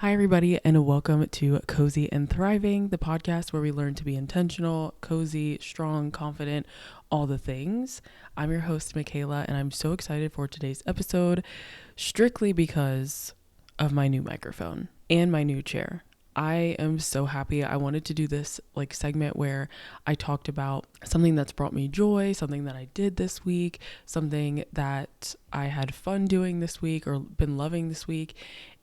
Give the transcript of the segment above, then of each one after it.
Hi, everybody, and welcome to Cozy and Thriving, the podcast where we learn to be intentional, cozy, strong, confident, all the things. I'm your host, Michaela, and I'm so excited for today's episode, strictly because of my new microphone and my new chair. I am so happy. I wanted to do this segment where I talked about something that's brought me joy, something that I did this week, something that I had fun doing this week or been loving this week.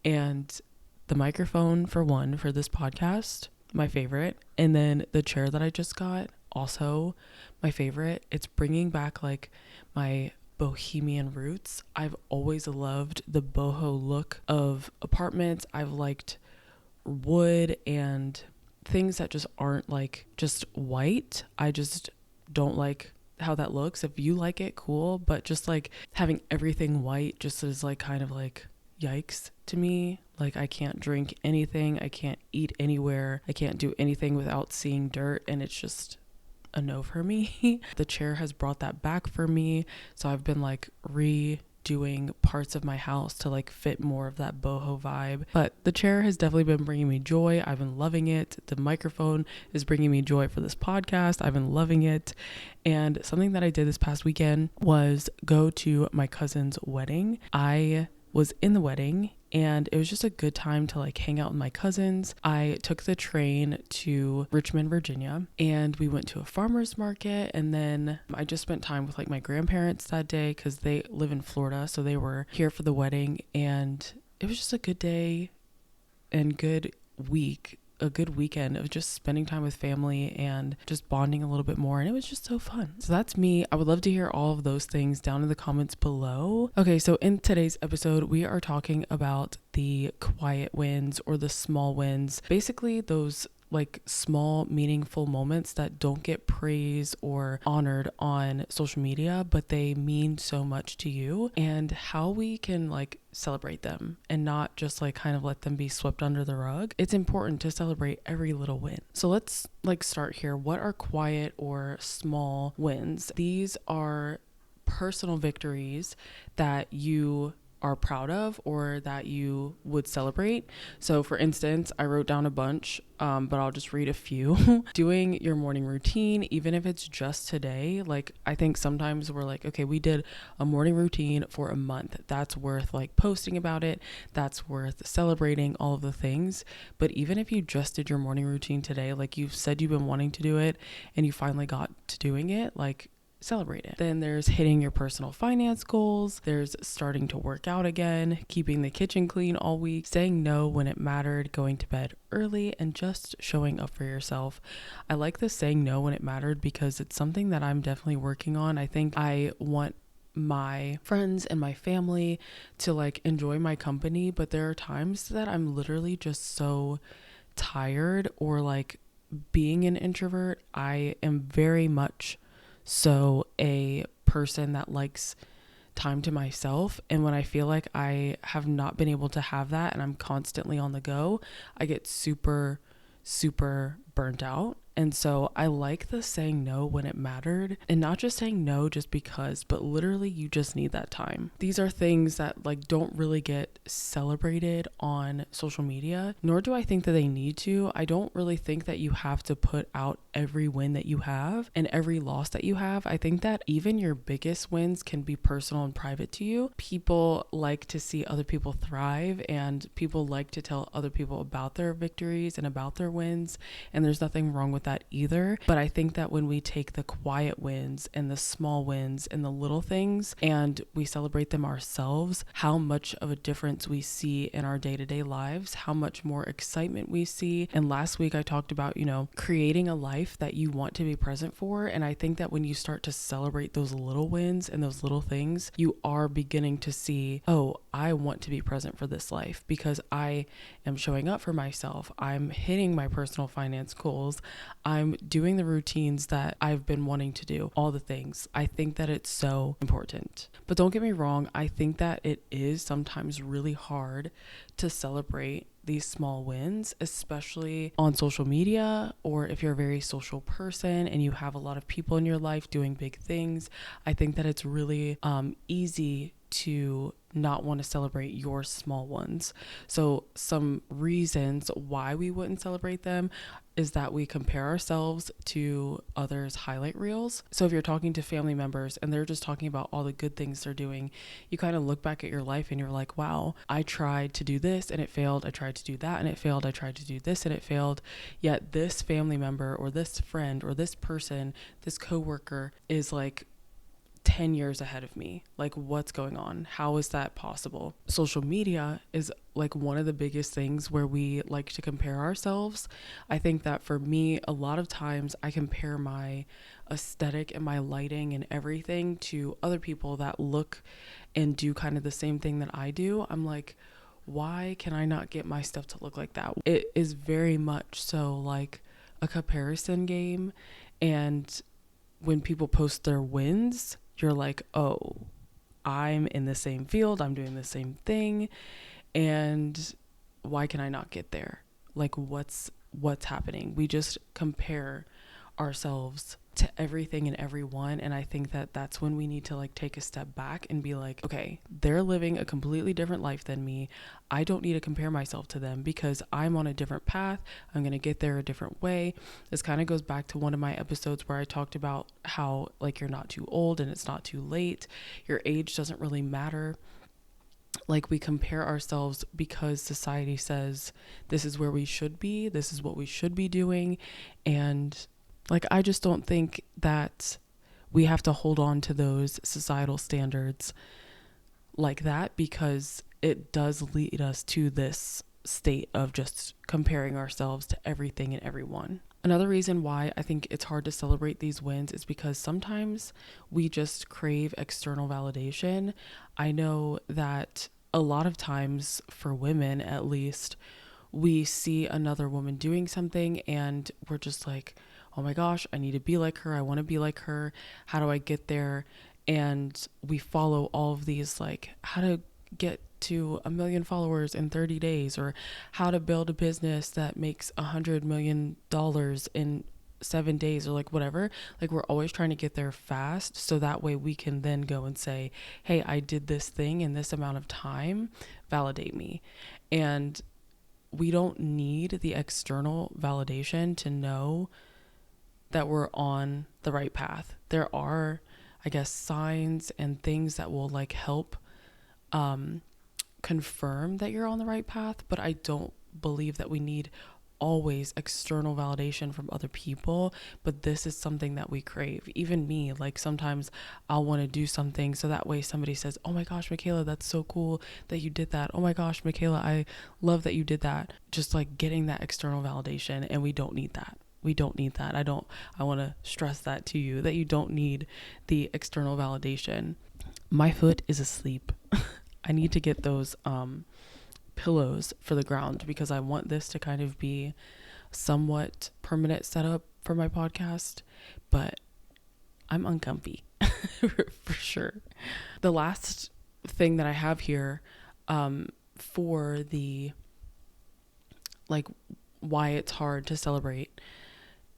And the microphone, for one, for this podcast, my favorite. And then the chair that I just got, also my favorite. It's bringing back my bohemian roots. I've always loved the boho look of apartments. I've liked wood and things that just aren't just white. I just don't like how that looks. If you like it, cool, but just having everything white just is kind of yikes to me. I can't drink anything, I can't eat anywhere, I can't do anything without seeing dirt, and it's just a no for me. The chair has brought that back for me, so I've been redoing parts of my house to fit more of that boho vibe. But the chair has definitely been bringing me joy. I've been loving it. The microphone is bringing me joy for this podcast. I've been loving it. And something that I did this past weekend was go to my cousin's wedding. I was in the wedding and it was just a good time to hang out with my cousins. I took the train to Richmond, Virginia, and we went to a farmer's market, and then I just spent time with my grandparents that day because they live in Florida, so they were here for the wedding, and it was just a good day and good week. A good weekend of just spending time with family and just bonding a little bit more, and it was just so fun. So that's me. I would love to hear all of those things down in the comments below. Okay, so in today's episode we are talking about the quiet wins or the small wins, basically those small meaningful moments that don't get praised or honored on social media, but they mean so much to you, and how we can celebrate them and not just kind of let them be swept under the rug. It's important to celebrate every little win. So let's start here. What are quiet or small wins? These are personal victories that you are proud of or that you would celebrate. So for instance, I wrote down a bunch, but I'll just read a few. Doing your morning routine, even if it's just today. I think sometimes we're okay, we did a morning routine for a month. That's worth posting about it. That's worth celebrating all of the things. But even if you just did your morning routine today, you've said you've been wanting to do it and you finally got to doing it, celebrate it. Then there's hitting your personal finance goals. There's starting to work out again, keeping the kitchen clean all week, saying no when it mattered, going to bed early, and just showing up for yourself. I like this saying no when it mattered because it's something that I'm definitely working on. I think I want my friends and my family to enjoy my company, but there are times that I'm literally just so tired, or being an introvert, I am very much so a person that likes time to myself. And when I feel like I have not been able to have that and I'm constantly on the go, I get super burnt out. And so I like the saying no when it mattered, and not just saying no just because, but literally you just need that time. These are things that don't really get celebrated on social media, nor do I think that they need to. I don't really think that you have to put out every win that you have and every loss that you have. I think that even your biggest wins can be personal and private to you. People like to see other people thrive, and people like to tell other people about their victories and about their wins, and there's nothing wrong with that either. But I think that when we take the quiet wins and the small wins and the little things and we celebrate them ourselves, how much of a difference we see in our day-to-day lives, how much more excitement we see. And last week I talked about, creating a life that you want to be present for. And I think that when you start to celebrate those little wins and those little things, you are beginning to see, oh, I want to be present for this life because I am showing up for myself. I'm hitting my personal finance goals. I'm doing the routines that I've been wanting to do, all the things. I think that it's so important. But don't get me wrong, I think that it is sometimes really hard to celebrate these small wins, especially on social media, or if you're a very social person and you have a lot of people in your life doing big things. I think that it's really easy to not want to celebrate your small ones. So some reasons why we wouldn't celebrate them is that we compare ourselves to others' highlight reels. So if you're talking to family members and they're just talking about all the good things they're doing, you kind of look back at your life and you're like, wow, I tried to do this and it failed. I tried to do that and it failed. I tried to do this and it failed. Yet this family member or this friend or this person, this coworker is like 10 years ahead of me. Like, what's going on? How is that possible? Social media is like one of the biggest things where we like to compare ourselves. I think that for me, a lot of times I compare my aesthetic and my lighting and everything to other people that look and do kind of the same thing that I do. I'm like, why can I not get my stuff to look like that? It is very much so like a comparison game. And when people post their wins, you're like, oh, I'm in the same field, I'm doing the same thing, and why can I not get there? Like, what's happening? We just compare ourselves to everything and everyone, and I think that that's when we need to like take a step back and be like, okay, they're living a completely different life than me. I don't need to compare myself to them because I'm on a different path. I'm going to get there a different way. This kind of goes back to one of my episodes where I talked about how like you're not too old and it's not too late. Your age doesn't really matter. Like, we compare ourselves because society says this is where we should be, this is what we should be doing, and like, I just don't think that we have to hold on to those societal standards like that, because it does lead us to this state of just comparing ourselves to everything and everyone. Another reason why I think it's hard to celebrate these wins is because sometimes we just crave external validation. I know that a lot of times, for women at least, we see another woman doing something and we're just like, oh my gosh, I need to be like her. I want to be like her. How do I get there? And we follow all of these, like how to get to 1 million followers in 30 days, or how to build a business that makes $100 million in 7 days, or like whatever. Like, we're always trying to get there fast, so that way we can then go and say, hey, I did this thing in this amount of time, validate me. And we don't need the external validation to know that we're on the right path. There are, I guess, signs and things that will like help confirm that you're on the right path, but I don't believe that we need always external validation from other people. But this is something that we crave. Even me, like sometimes I'll want to do something so that way somebody says, oh my gosh, Michaela, that's so cool that you did that. Oh my gosh, Michaela, I love that you did that. Just like getting that external validation, and we don't need that. We don't need that. I want to stress that to you, that you don't need the external validation. My foot is asleep. I need to get those pillows for the ground, because I want this to kind of be somewhat permanent setup for my podcast, but I'm uncomfy for sure. The last thing that I have here for the like why it's hard to celebrate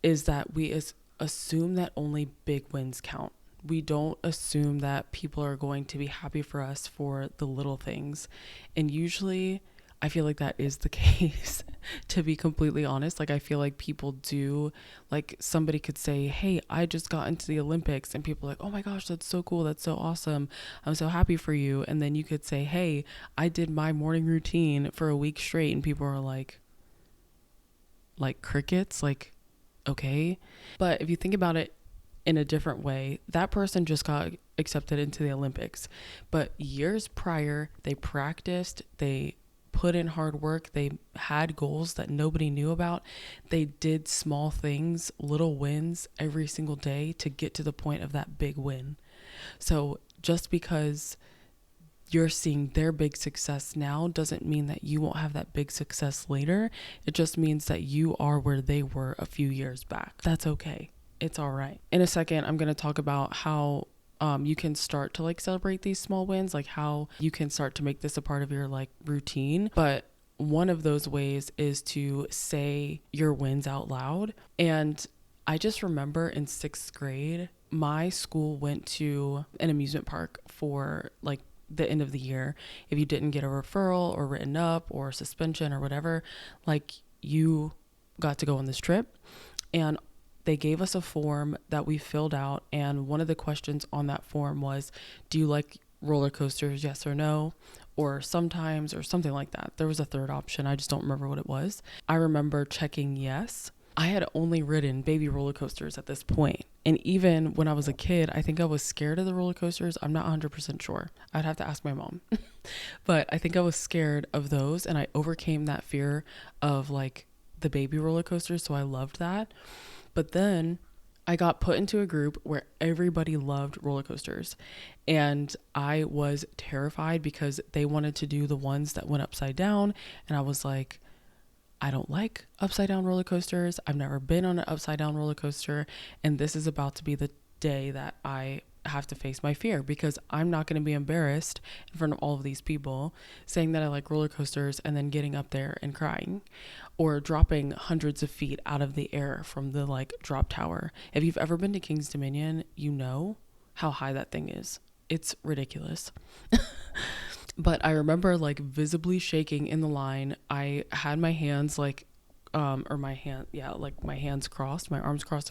is that we assume that only big wins count. We don't assume that people are going to be happy for us for the little things. And usually I feel like that is the case, to be completely honest. Like, I feel like people do, like somebody could say, hey, I just got into the Olympics, and people are like, oh my gosh, that's so cool. That's so awesome. I'm so happy for you. And then you could say, hey, I did my morning routine for a week straight. And people are like crickets, like, okay. But if you think about it in a different way, that person just got accepted into the Olympics, but years prior, they practiced, they put in hard work, they had goals that nobody knew about. They did small things, little wins every single day to get to the point of that big win. So just because you're seeing their big success now doesn't mean that you won't have that big success later. It just means that you are where they were a few years back. That's okay. It's all right. In a second, I'm going to talk about how you can start to like celebrate these small wins, like how you can start to make this a part of your like routine. But one of those ways is to say your wins out loud. And I just remember in 6th grade, my school went to an amusement park for like the end of the year, if you didn't get a referral or written up or suspension or whatever, like you got to go on this trip. And they gave us a form that we filled out. And one of the questions on that form was, do you like roller coasters? Yes or no, or sometimes, or something like that. There was a third option. I just don't remember what it was. I remember checking yes. I had only ridden baby roller coasters at this point. And even when I was a kid, I think I was scared of the roller coasters. I'm not 100% sure. I'd have to ask my mom. But I think I was scared of those, and I overcame that fear of like the baby roller coasters. So I loved that. But then I got put into a group where everybody loved roller coasters, and I was terrified because they wanted to do the ones that went upside down. And I was like, I don't like upside down roller coasters. I've never been on an upside down roller coaster. And this is about to be the day that I have to face my fear, because I'm not going to be embarrassed in front of all of these people saying that I like roller coasters and then getting up there and crying or dropping hundreds of feet out of the air from the like drop tower. If you've ever been to King's Dominion, you know how high that thing is. It's ridiculous. But I remember like visibly shaking in the line. I had my hands like, my hands crossed, my arms crossed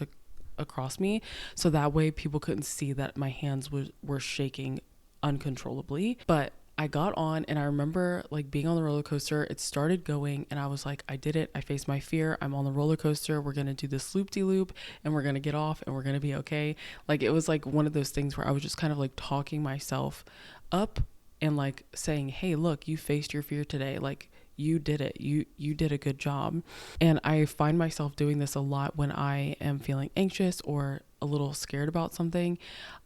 across me. So that way people couldn't see that my hands were shaking uncontrollably. But I got on, and I remember like being on the roller coaster. It started going, and I was like, I did it. I faced my fear. I'm on the roller coaster. We're going to do this loop-de-loop, and we're going to get off, and we're going to be okay. Like, it was like one of those things where I was just kind of like talking myself up and like saying, hey, look, you faced your fear today. Like, you did it. You did a good job. And I find myself doing this a lot when I am feeling anxious or a little scared about something.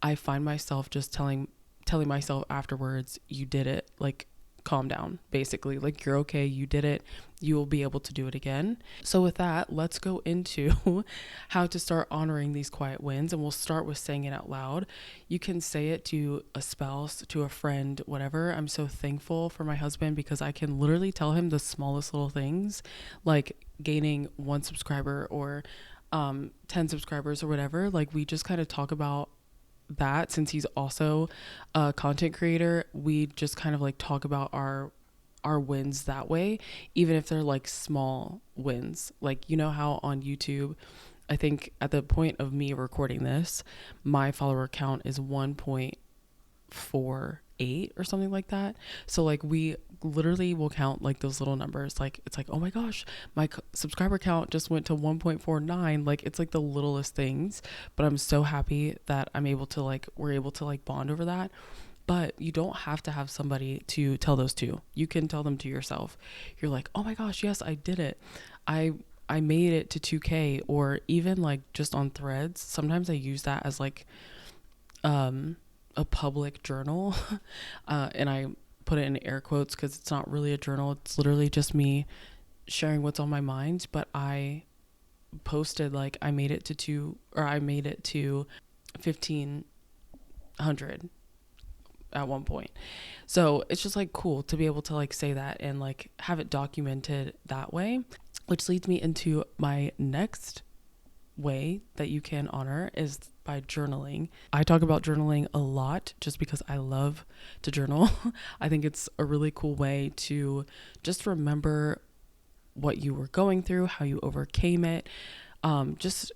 I find myself just telling myself afterwards, you did it. Like, calm down, basically. Like, you're okay. You did it. You will be able to do it again. So with that, let's go into how to start honoring these quiet wins. And we'll start with saying it out loud. You can say it to a spouse, to a friend, whatever. I'm so thankful for my husband because I can literally tell him the smallest little things, like gaining 1 subscriber or 10 subscribers or whatever. Like, we just kind of talk about that. Since he's also a content creator, we just kind of like talk about our wins that way, even if they're like small wins. Like, you know how on YouTube, I think at the point of me recording this, my follower count is 1.48 or something like that. So like, we literally will count like those little numbers. Like, it's like, oh my gosh, my subscriber count just went to 1.49. Like, it's like the littlest things, but I'm so happy that we're able to like bond over that. But you don't have to have somebody to tell those to. You can tell them to yourself. You're like, oh my gosh, yes, I did it. I made it to 2K. Or even like just on Threads, sometimes I use that as like a public journal. And I put it in air quotes because it's not really a journal. It's literally just me sharing what's on my mind. But I posted like I made it to 1,500 at one point. So it's just like cool to be able to like say that and like have it documented that way, which leads me into my next way that you can honor is by journaling. I talk about journaling a lot just because I love to journal. I think it's a really cool way to just remember what you were going through, how you overcame it, just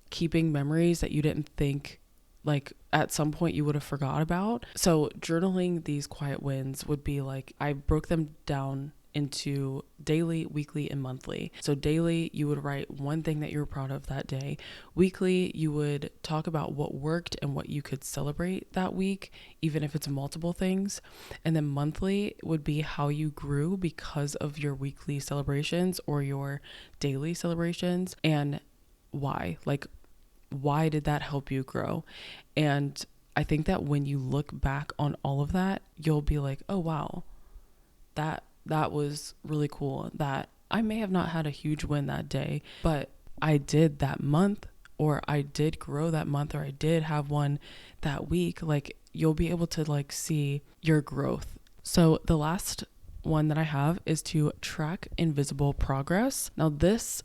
keeping memories that you didn't think like at some point you would have forgot about. So journaling these quiet wins would be like, I broke them down into daily, weekly, and monthly. So daily, you would write one thing that you were proud of that day. Weekly, you would talk about what worked and what you could celebrate that week, even if it's multiple things. And then monthly would be how you grew because of your weekly celebrations or your daily celebrations, and why. Like, why did that help you grow? And I think that when you look back on all of that, you'll be like, oh wow, that was really cool. That I may have not had a huge win that day, but I did that month, or I did grow that month, or I did have one that week. Like, you'll be able to like see your growth. So the last one that I have is to track invisible progress. Now this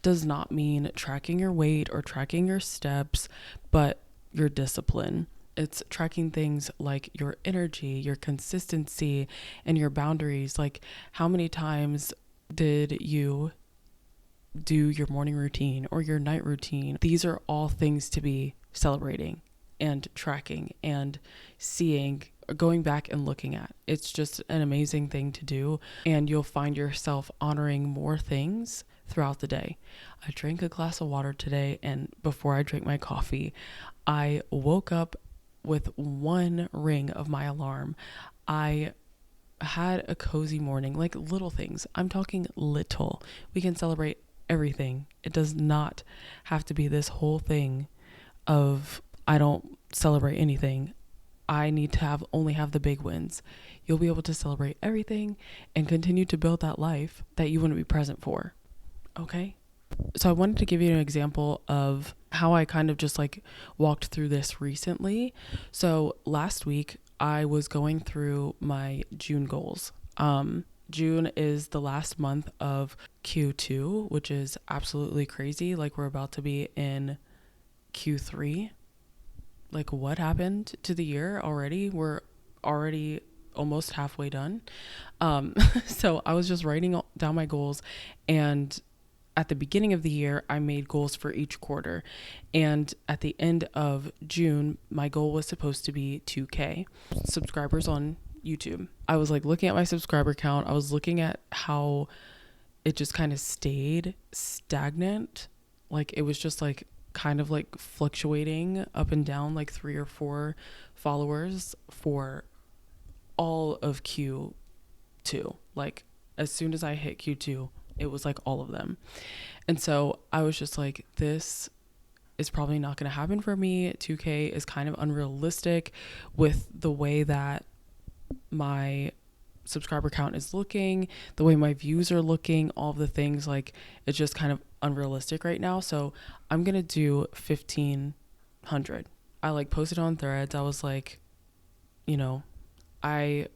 does not mean tracking your weight or tracking your steps, but your discipline. It's tracking things like your energy, your consistency, and your boundaries. Like, how many times did you do your morning routine or your night routine? These are all things to be celebrating and tracking and seeing, going back and looking at. It's just an amazing thing to do, and you'll find yourself honoring more things throughout the day. I drank a glass of water today, and before I drank my coffee, I woke up with one ring of my alarm. I had a cozy morning, like little things. I'm talking little. We can celebrate everything. It does not have to be this whole thing of I don't celebrate anything. I need to only have the big wins. You'll be able to celebrate everything and continue to build that life that you wouldn't be present for. Okay? So I wanted to give you an example of how I kind of just like walked through this recently. So last week I was going through my June goals. June is the last month of Q2, which is absolutely crazy. Like, we're about to be in Q3. Like, what happened to the year already? We're already almost halfway done. So I was just writing down my goals, and at the beginning of the year, I made goals for each quarter. And at the end of June, my goal was supposed to be 2K subscribers on YouTube. I was like looking at my subscriber count. I was looking at how it just kind of stayed stagnant. Like, it was just like kind of like fluctuating up and down, like 3 or 4 followers for all of Q2. Like, as soon as I hit Q2, it was like all of them. And so I was just like, this is probably not going to happen for me. 2K is kind of unrealistic with the way that my subscriber count is looking, the way my views are looking, all of the things. Like, it's just kind of unrealistic right now. So I'm going to do 1,500. I like posted on Threads. I was like, I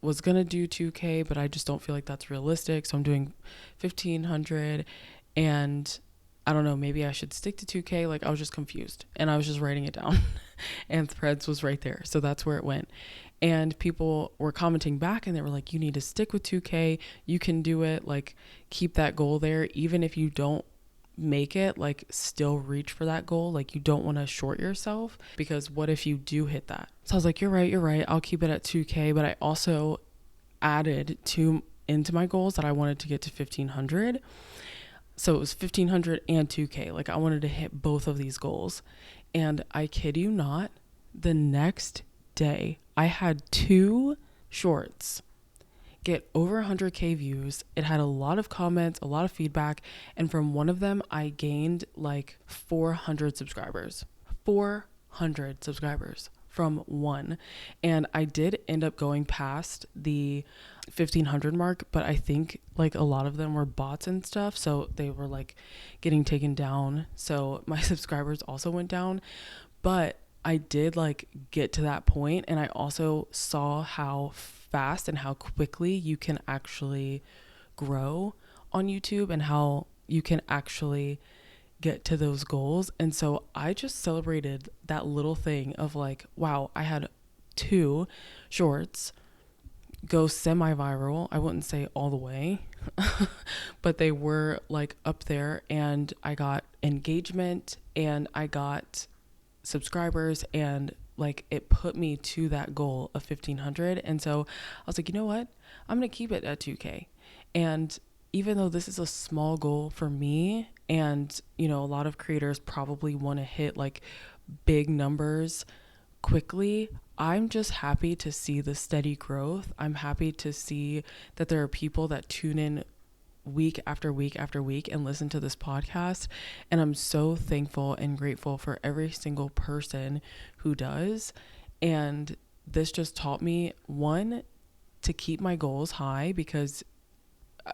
was gonna do 2K, but I just don't feel like that's realistic, so I'm doing 1,500. And I don't know, maybe I should stick to 2K. Like, I was just confused, and I was just writing it down and Threads was right there, so that's where it went. And people were commenting back, and they were like, you need to stick with 2K, you can do it, like, keep that goal there. Even if you don't make it, like, still reach for that goal. Like, you don't want to short yourself, because what if you do hit that? So I was like, you're right, I'll keep it at 2K. But I also added into my goals that I wanted to get to 1,500. So it was 1,500 and 2K. Like, I wanted to hit both of these goals. And I kid you not, the next day I had 2 shorts get over 100K views. It had a lot of comments, a lot of feedback, and from one of them I gained like 400 subscribers. 400 subscribers from one. And I did end up going past the 1,500 mark, but I think like a lot of them were bots and stuff, so they were like getting taken down. So my subscribers also went down, but I did like get to that point, and I also saw how fast and how quickly you can actually grow on YouTube and how you can actually get to those goals. And so I just celebrated that little thing of like, wow, I had 2 shorts go semi-viral. I wouldn't say all the way, but they were like up there, and I got engagement and I got subscribers, and like it put me to that goal of 1,500. And so I was like, you know what? I'm going to keep it at 2K. And even though this is a small goal for me, and a lot of creators probably want to hit like big numbers quickly, I'm just happy to see the steady growth. I'm happy to see that there are people that tune in week after week after week and listen to this podcast. And I'm so thankful and grateful for every single person who does. And this just taught me, one, to keep my goals high, because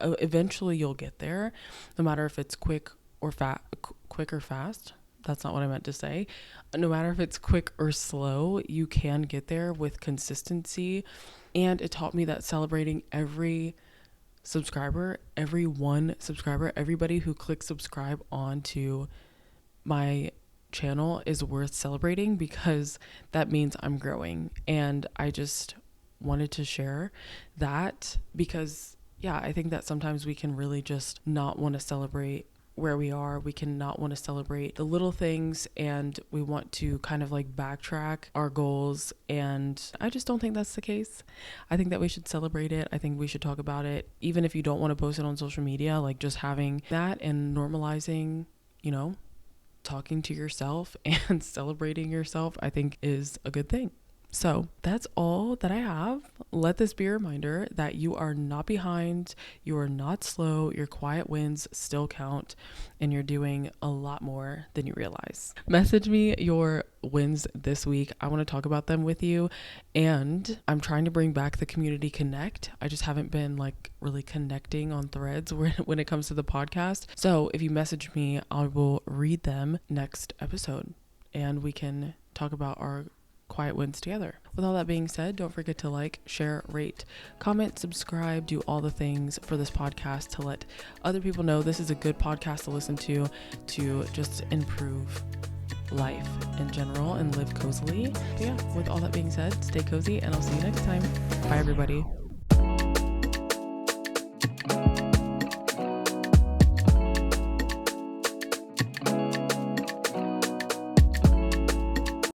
eventually you'll get there, no matter if it's quick or fast. That's not what I meant to say. No matter if it's quick or slow, you can get there with consistency. And it taught me that celebrating every subscriber, everybody who clicks subscribe onto my channel is worth celebrating because that means I'm growing. And I just wanted to share that because, yeah, I think that sometimes we can really just not want to celebrate where we are. We can not want to celebrate the little things, and we want to kind of like backtrack our goals. And I just don't think that's the case. I think that we should celebrate it. I think we should talk about it. Even if you don't want to post it on social media, like just having that and normalizing, talking to yourself and celebrating yourself, I think is a good thing. So that's all that I have. Let this be a reminder that you are not behind, you are not slow, your quiet wins still count, and you're doing a lot more than you realize. Message me your wins this week. I want to talk about them with you, and I'm trying to bring back the community connect. I just haven't been like really connecting on threads when it comes to the podcast. So if you message me, I will read them next episode, and we can talk about our quiet wins together. With all that being said, don't forget to like, share, rate, comment, subscribe, do all the things for this podcast to let other people know this is a good podcast to listen to just improve life in general and live cozily. But yeah, with all that being said, stay cozy, and I'll see you next time. Bye everybody.